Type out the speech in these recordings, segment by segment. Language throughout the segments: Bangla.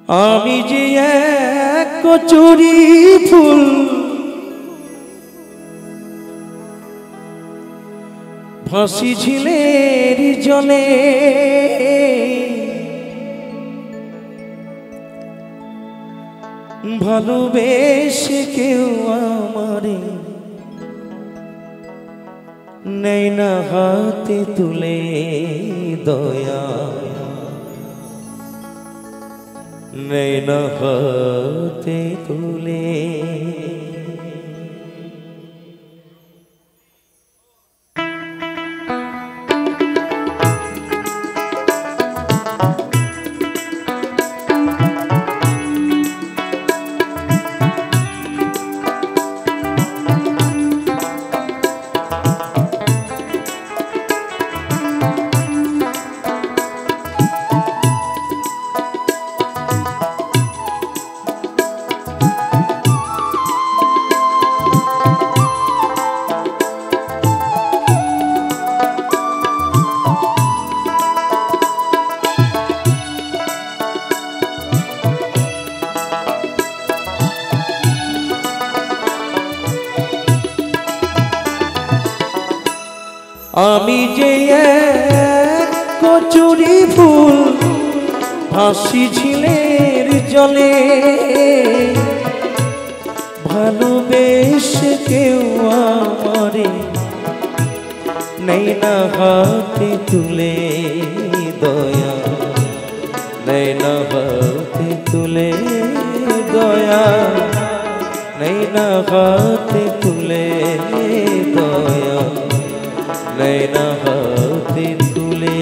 আমি যে এক কচুরি ফুল ফাঁসি ঝিলের জলে ভালোবেসে কেউ আমারে নেই না হাতে তুলে দয়া নেই না হাতে তুলে আমি যে এক কচুরি ফুল ফাঁসি ঝিলের জলে ভালোবেসে কেউ আমারে নেই না হাতে তুলে দয়া নেই না হাতে তুলে দয়া নেই না হাতে তুলে দয়া নেই না হাতে তুলে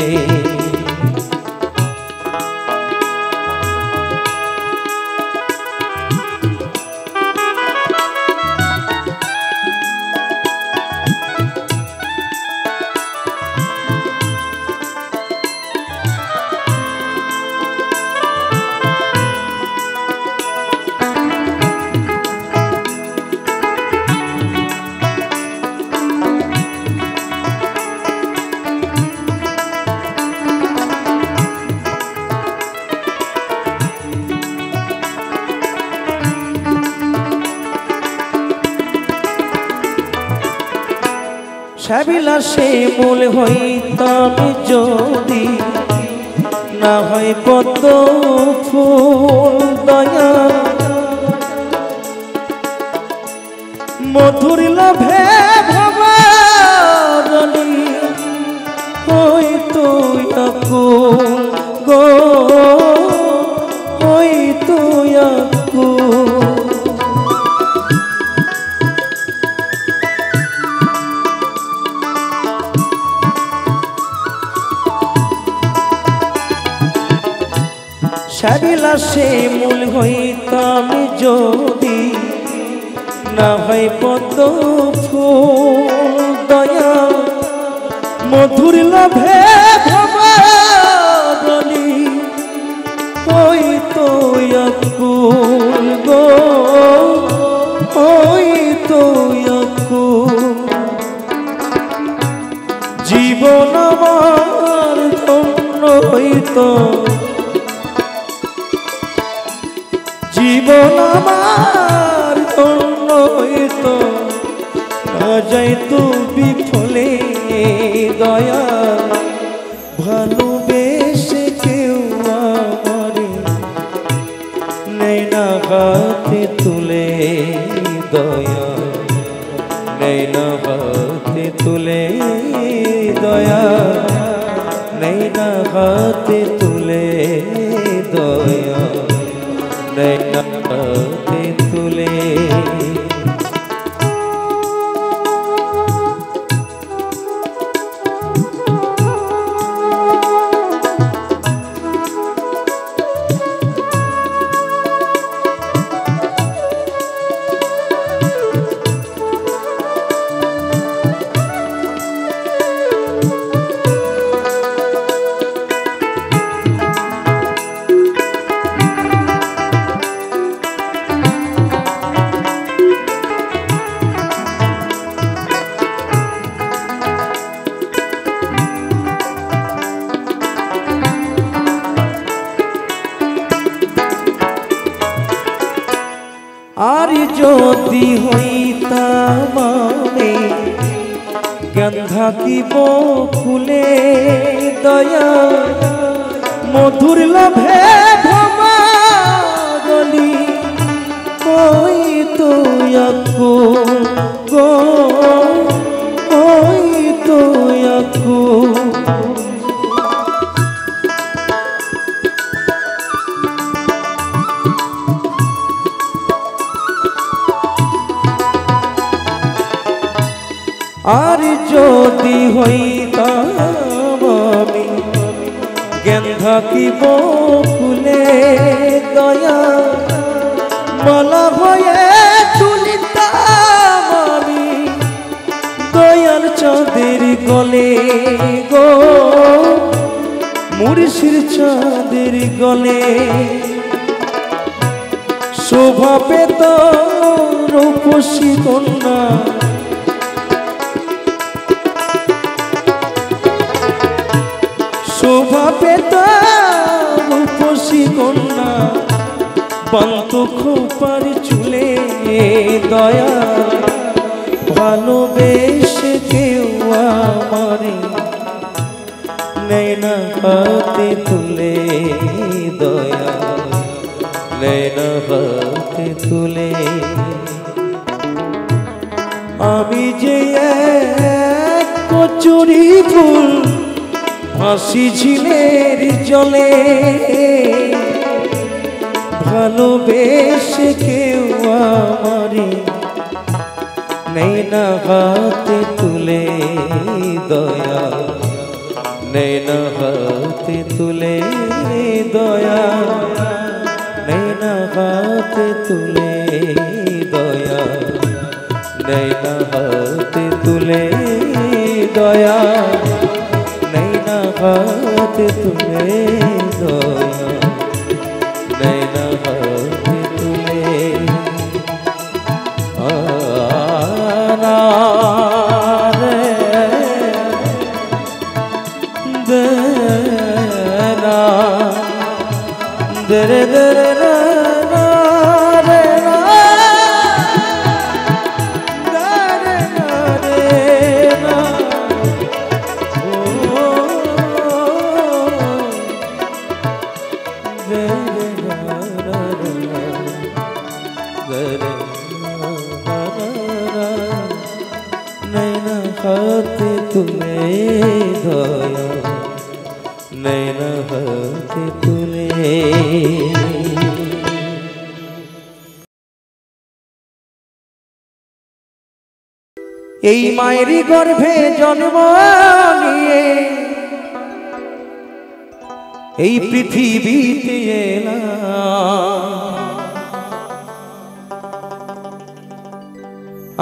সাবিলাসে মূল হইতাম যদি না হয় পদ্ম ফুল দয়া মধুর লোভে ভবানী হইতো আকুল গো হইতো আকুল সাবিলাসে মূল হইতাম যদি না হয় পদ্ম ফুল দয়া মধুর লোভে ভবানী হইতো আকুল গো হইতো আকুল জীবন আমার ধন্য হইতো জীবন আমার ধন্য হইতো না যাইতো বিফলে দয়া ভালোবেসে কেউ আমারে নেই না হাতে তুলে দয়া নেই না হাতে তুলে দয়া নেই না হাতে তুলে দয়া নেই না হাতে তুলে আর যদি হইতাম আমি গন্ধা কি বকুলে দয়া মধুর লোভে ভ্রমাগলি কই তুই আকু গো কই তুই আকু আর যদি হইতাম আমি গেন্ধা কি বকুলে দয়া মালা হয়ে তুলিতাম আমি দয়ার চাঁদের গলে গো মুর্শির চাঁদের গলে শোভা পেত রূপসী কন্যা শোভা পেত রূপসী কন্যা বান্ত খোপার চুলে দয়া ভালোবেসে কেউ আমারে নেয় না হাতে তুলে দয়া নেয় না হাতে তুলে আমি যে এক কচুরি ফুল হাসি ঝিলের জলে ভালোবেসে কেউ আমারে নেই না হাতে তুলে দয়া নেই না হাতে তুলে দয়া নেই না হাতে তুলে দয়া নেই না হাতে তুলে দয়া নেই না হাতে তুলে দয়া নেই না হাতে তুলে दरे दरे ना ना रे ना दरे ना रे ना ओ दरे ना ना दरे ना ना नैना हाथे तुले दया नैना हाथे तुले এই মায়েরই গর্ভে জন্ম নিয়ে এই পৃথিবীতে এলাম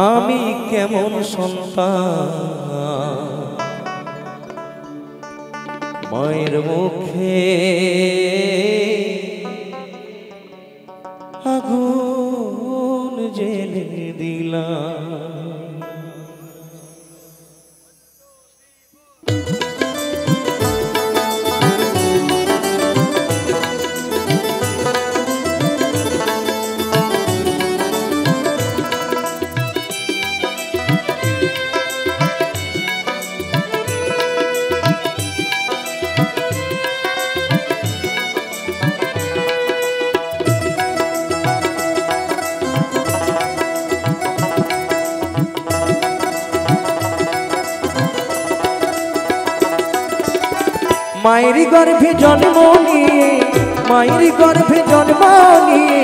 আমি কেমন সন্তান মায়ের মুখে আগুন জেলে দিলাম মায়েরই গর্ভে জন্ম নিয়ে মায়েরই গর্ভে জন্ম নিয়ে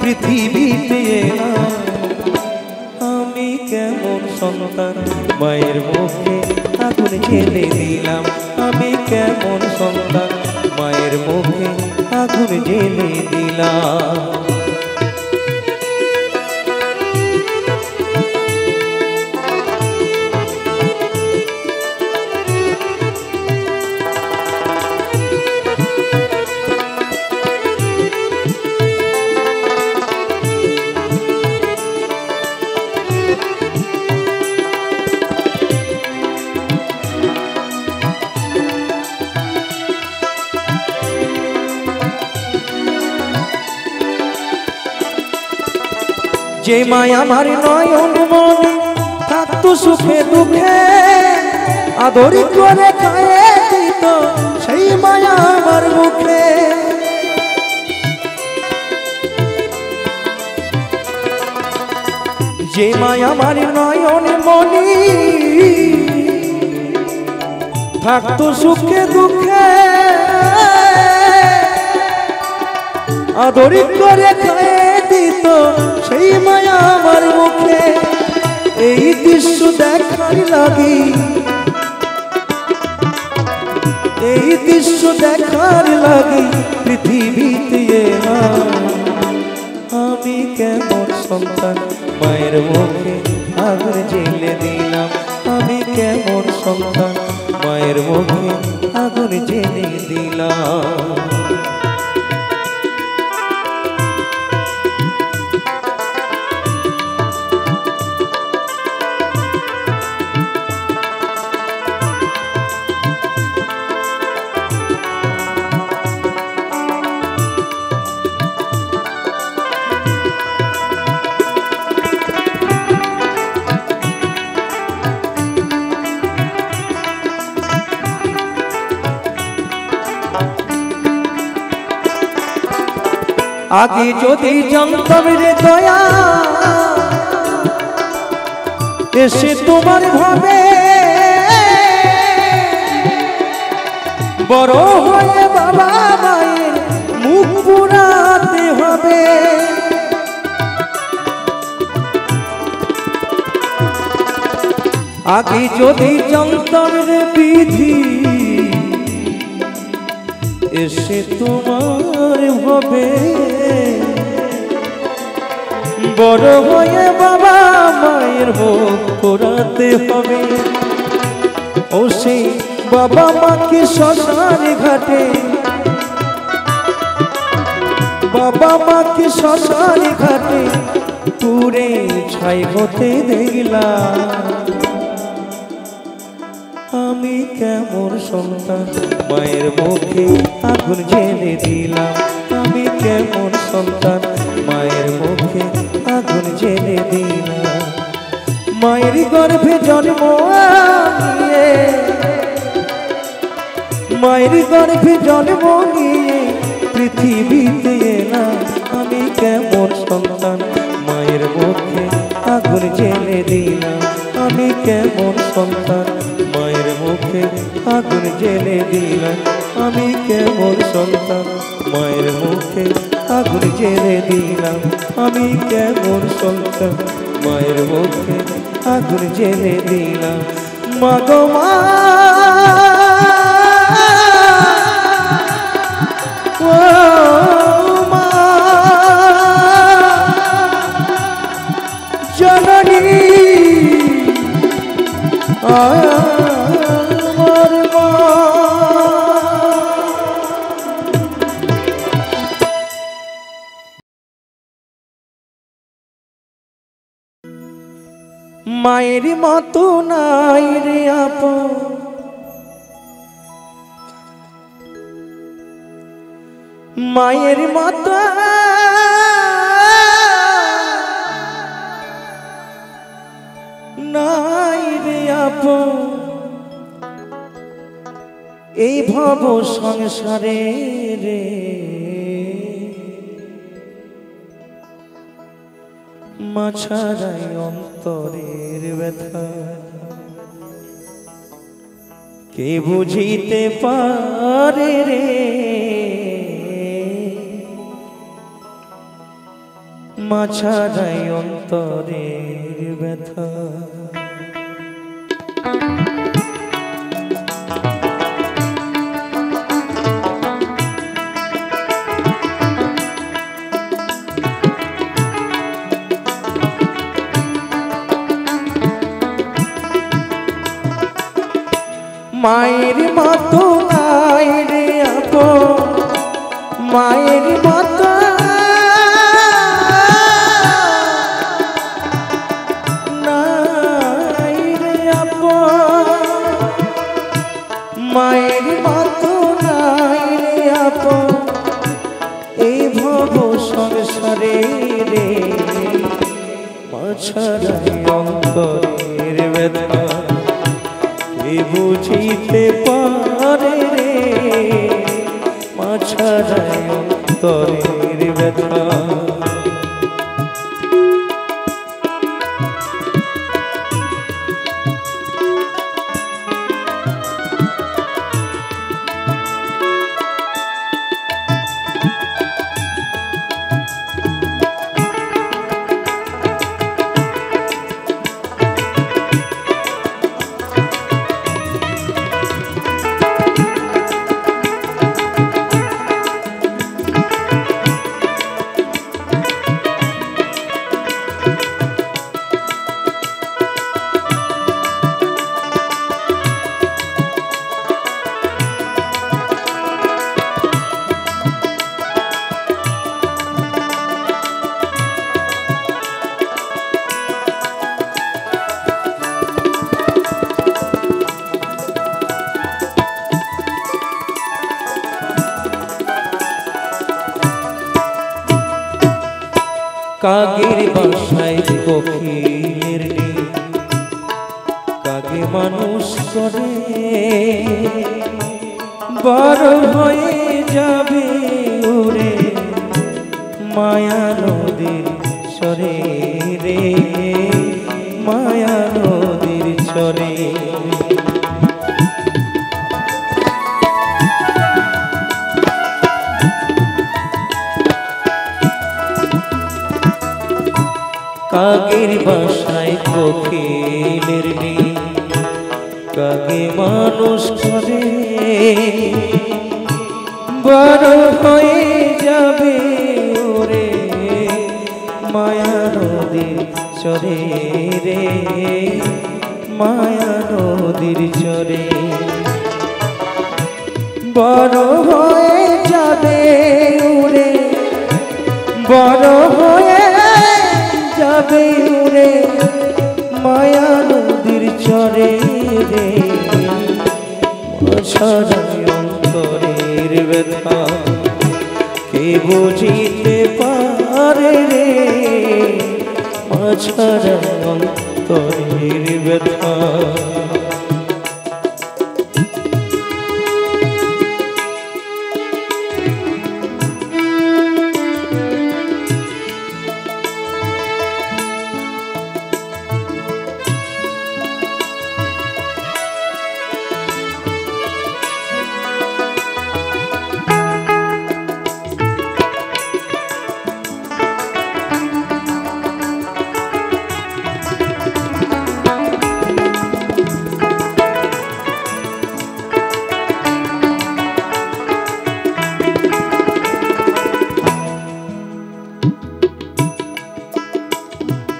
পৃথিবীতে এলাম আমি কেমন সন্তান মায়ের মুখে আগুন জ্বেলে দিলাম আমি কেমন সন্তান মায়ের মুখে আগুন জ্বেলে দিলাম যে মায়া আমার নয়ন মনে থাকতো সুখে দুঃখে আদরি করে খায়ে দিত সেই মায়া আমার মুখে যে মায়া আমার নয়ন মনে থাকতো সুখে দুঃখে আদরি করে খায়ে দিত সেই মায়া আমার মুখে এই দৃশ্য দেখার লাগি এই দৃশ্য দেখার লাগি পৃথিবীতে আমি কেমন সন্তান মায়ের মুখে আগুন জেলে দিলাম আমি কেমন সন্তান মায়ের মুখে আগুন জেলে দিলাম আগে যদি জানতাম রে দয়া এসে তোমার ভাবে বড় হয়ে বাবা মায়ের মুখ পুরাতে হবে আগে যদি জানতাম রে বিধি এসে তোমার হবে বড় হয়ে বাবা মায়ের মুখ পোড়াতে হবে ও সেই বাবা মাকে শ্মশান ঘাটে বাবা মাকে শ্মশান ঘাটে পুরে ছাই হতে দেখলাম আমি কেমন সন্তান মায়ের মুখে আগুন জেলে দিলাম আমি কেমন সন্তান মায়ের মুখে আগুন জেলে দিলাম মায়ের গর্ভে জন্ম নিয়ে মায়ের গর্ভে জন্ম নিয়ে পৃথিবীতে এলাম আমি কেমন সন্তান মায়ের মুখে আগুন জেলে দিলাম আমি কেমন সন্তান মায়ের মুখে আগুন জেলে দিলাম আমি কেমন সন্তান মায়ের মুখে আগুন জেলে দিলাম আমি কেমন সন্তান মায়ের মুখে আগুন জেলে দিলাম মাগো মা জননী মায়ের মতো নাই রে আপন মায়ের মতো নাই রে আপন এই ভব সংসারে রে মাছারাই অন্তরের ব্যথা কে বুঝিতে পারে রে মাছারাই অন্তরের ব্যথা মায়ের মতো নাই রে আপন মায়ের মতো নাই রে আপন মায়ের মতো নাই রে আপন এই ভব সংসারে রে ছাড়াই অন্তরের ব্যথা কে বুঝিতে পারে রে, মা ছাড়াই অন্তরের ব্যথা। কাগের বাসায় কোকিলের নীল, কাগে মানুষ করে বড় হয়ে যাবে উড়ে মায়া নদীর চরে রে, মায়া নদীর চরে। কাগের বাসায় কোকিলের নীল, কাগে মানুষ করে বড় হয়ে যাবে ওরে মায়া নদীর চরে রে, মায়া নদীর চরে। বড় হয়ে যাবে ওরে, বড় হয়ে যাবে রে মায়া নদীর চরে রে, ছাড়াই অন্তরের ব্যথা কে বুঝিতে পারে রে, ছাড়াই অন্তরের ব্যথা।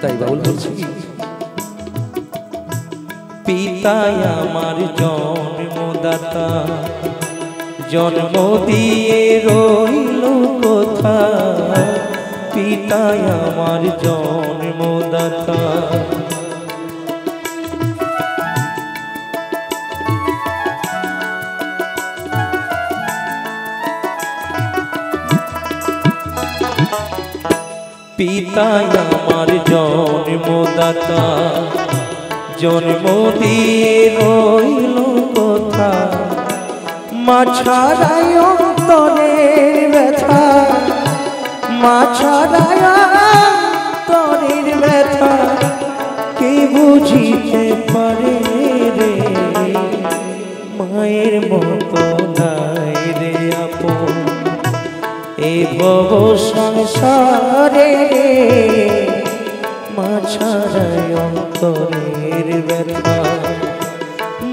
তাই বাউল বলছি, পিতাই আমার জন্মদাতা, জন্ম দিয়ে রইল কোথা, পিতাই আমার জন্মদাতা। পিতাই আমার জন্মদাতা, জন্ম দিয়ে রইল কোথা, মা ছাড়াই অন্তরের ব্যথা, মা ছাড়াই অন্তরের ব্যথা কে বুঝিতে পারে রে, মায়ের মতো নাই রে আপন এই ভব সংসারে, মা ছাড়াই অন্তরের ব্যথা,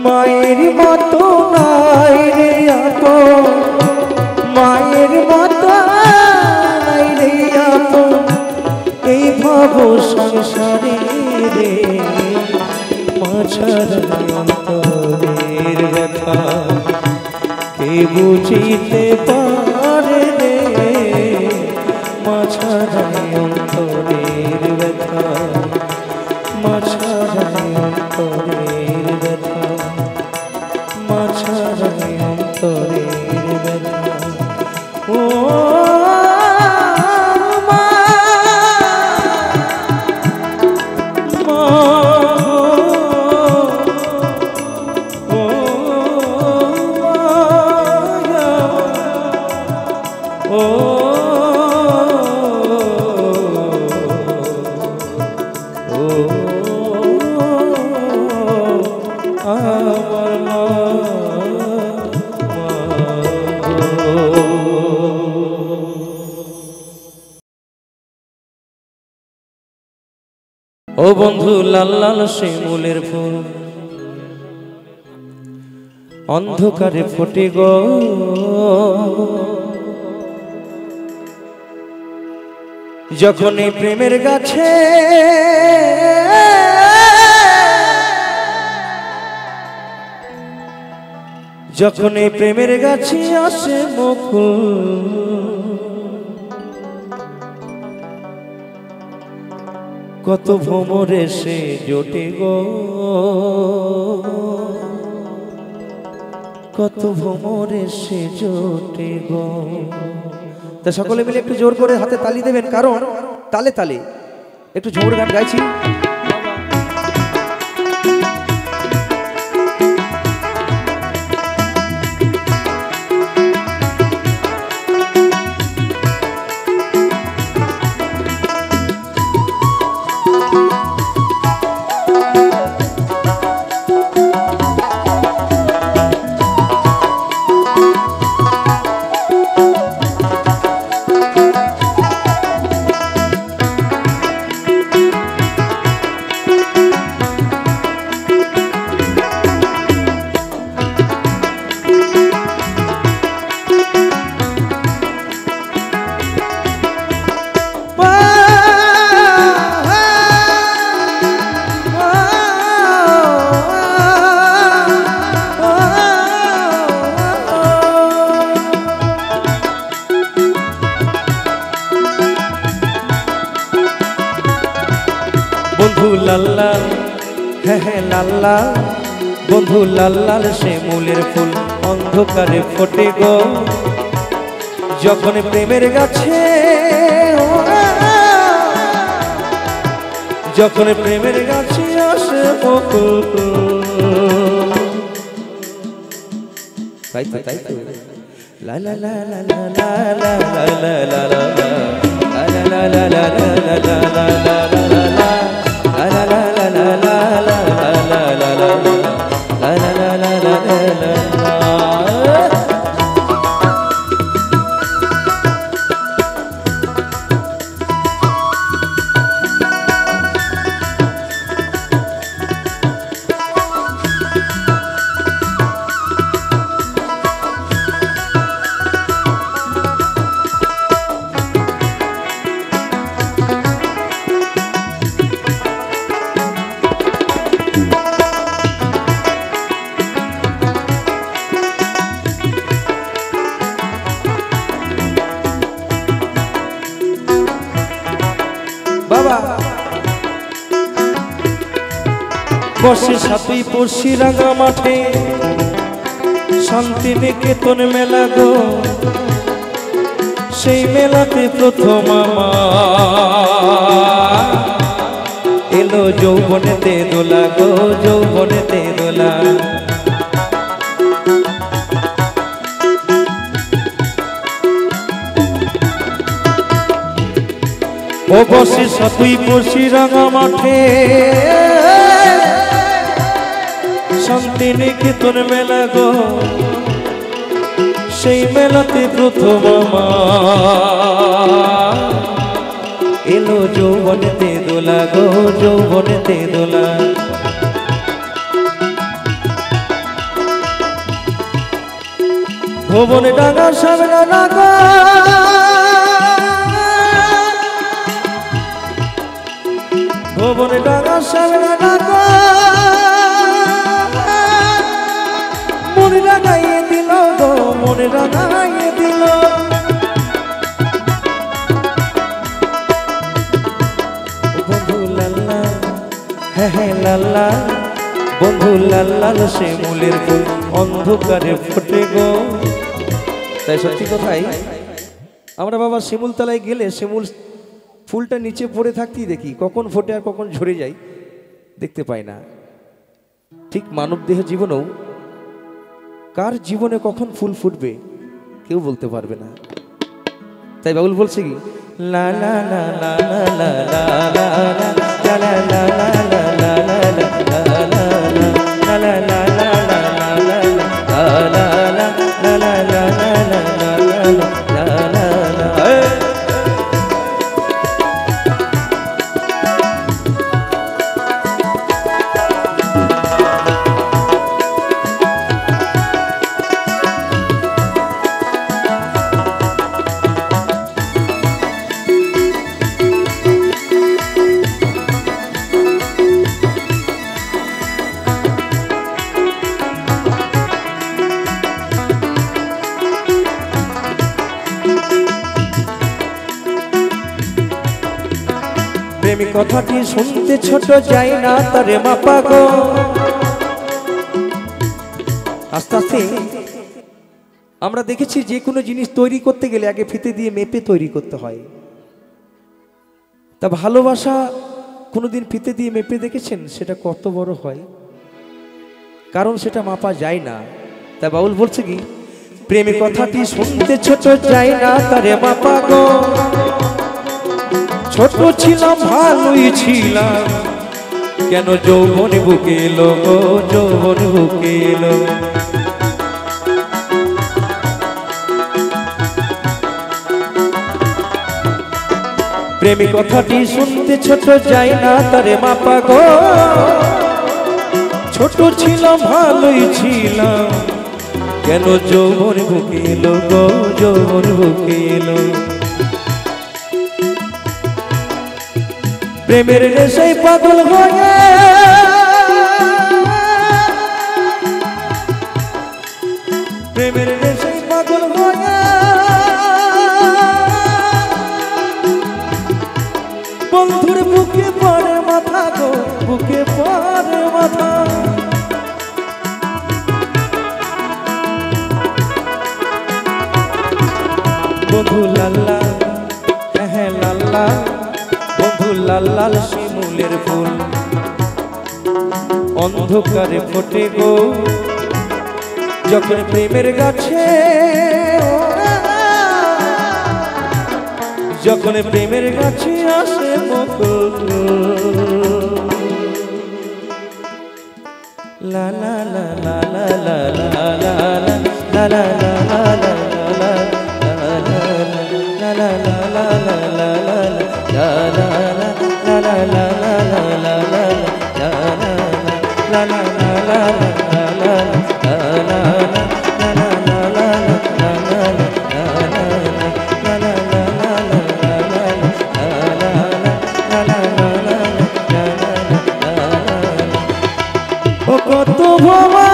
মায়ের মতো নাই রে আপন, মায়ের মতো নাই রে আপন এই ভব সংসারে রে, মা ছাড়াই অন্তরের ব্যথা কে বুঝিতে পারে রে, মা ছাড়াই অন্তরের ব্যথা, মা ছাড়াই অন্তরের ব্যথা, মা ছাড়াই অন্তরের ব্যথা। ও মা ও বন্ধু লাল লাল শিমুলের ফুল অন্ধকারে ফোটে গো, যখন এই প্রেমের গাছে যখন এই প্রেমের গাছে আসে মুকুল, কত ভ্রমরে সে জোটে গো, কত ভ্রমরে সে জোটে গো। তা সকলে মিলে একটু জোর করে হাতে তালি দেবেন, কারণ তালে তালে একটু ঝুমুর গান গাইছি। বন্ধু লাল লাল, হ্যাঁ হ্যাঁ লাল লাল, বন্ধু লাল লাল শিমুলের ফুল অন্ধকারে ফোটে গো, যখন প্রেমের গাছে যখন প্রেমের গাছে আসে মুকুল। তাই তো তাই তো লা লা লা লা লা লা লা লা লা লা লা লা লা বসে সাথী পড়শি রাঙা মাঠে শান্তিনিকেতন মেলা গো, সেই মেলাতে প্রথম এলো যৌবনেতে দোলা গো, যৌবনেতে দোলা। ও বসে সাথী পড়শি রাঙা মাঠে শান্তিনিকেতন মেলা গো, সেই মেলাতে প্রথম এলো যৌবনেতে দোলা গো, যৌবনেতে দোলা। ভুবনে ডাঙা সারগানা গো, ভুবনে ডাঙা সারগানা গো, মনে রাঙাইয়ে দিল গো, মনে রাঙাইয়ে দিল। বন্ধু লাল লাল, হ্যাঁ হ্যাঁ লাল লাল, বন্ধু লাল লাল শিমুলের ফুল অন্ধকারে ফোটে গো। তাই সত্যি কথাই আমরা বাবা শিমুল তলায় গেলে শিমুল ফুলটা নিচে পড়ে থাকতেই দেখি, কখন ফোটে আর কখন ঝরে যায় দেখতে পাই না। ঠিক মানব দেহ জীবনেও কার জীবনে কখন ফুল ফুটবে কেউ বলতে পারবে না। তাই বাউল বলছে কি লা লা লা লা লা লা লা লা লা লা লা লা প্রেমী কথাটি শুনতে ছোট যাই না তারে মাপা গো। আস্তে আস্তে আমরা দেখেছি যে কোনো জিনিস তৈরি করতে গেলে আগে ফিতে দিয়ে মেপে তৈরি করতে হয়। তা ভালোবাসা কোনোদিন ফিতে দিয়ে মেপে দেখেছেন সেটা কত বড় হয়? কারণ সেটা মাপা যায় না। তা বাউল বলছে কি প্রেমী কথাটি শুনতে ছোট যাই না তারে মাপা গো। ছোট ছিলাম ভালোই ছিলাম কেন যৌবন বুকে এলো গো, যৌবন বুকে এলো। প্রেমী কথাটি শুনতে ছোট যাই না তারে মাপা গো। ছোট ছিলাম ভালোই ছিলাম কেন যৌবন বুকে এলো গো, যৌবন বুকে এলো। প্রেমের নেশায় পাগল হয়ে প্রেমের নেশায় পাগল হয়ে বন্ধুর বুকে পড়ে মাথা গো, বুকে পড়ে মাথা। বন্ধু লাল্লা হ্যাঁ লাল্লা, বন্ধু লাল লাল শিমুলের ফুল অন্ধকারে ফোটে গো যখন প্রেমের গাছে, যখন প্রেমের গাছে আসে মুকুল। লা লা লা লা লা লা লা লা লা লা লা কত ভবা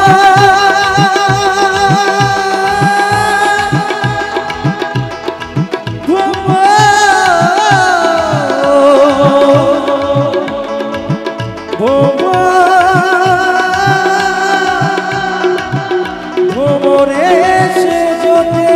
ভোমরে সে জোতে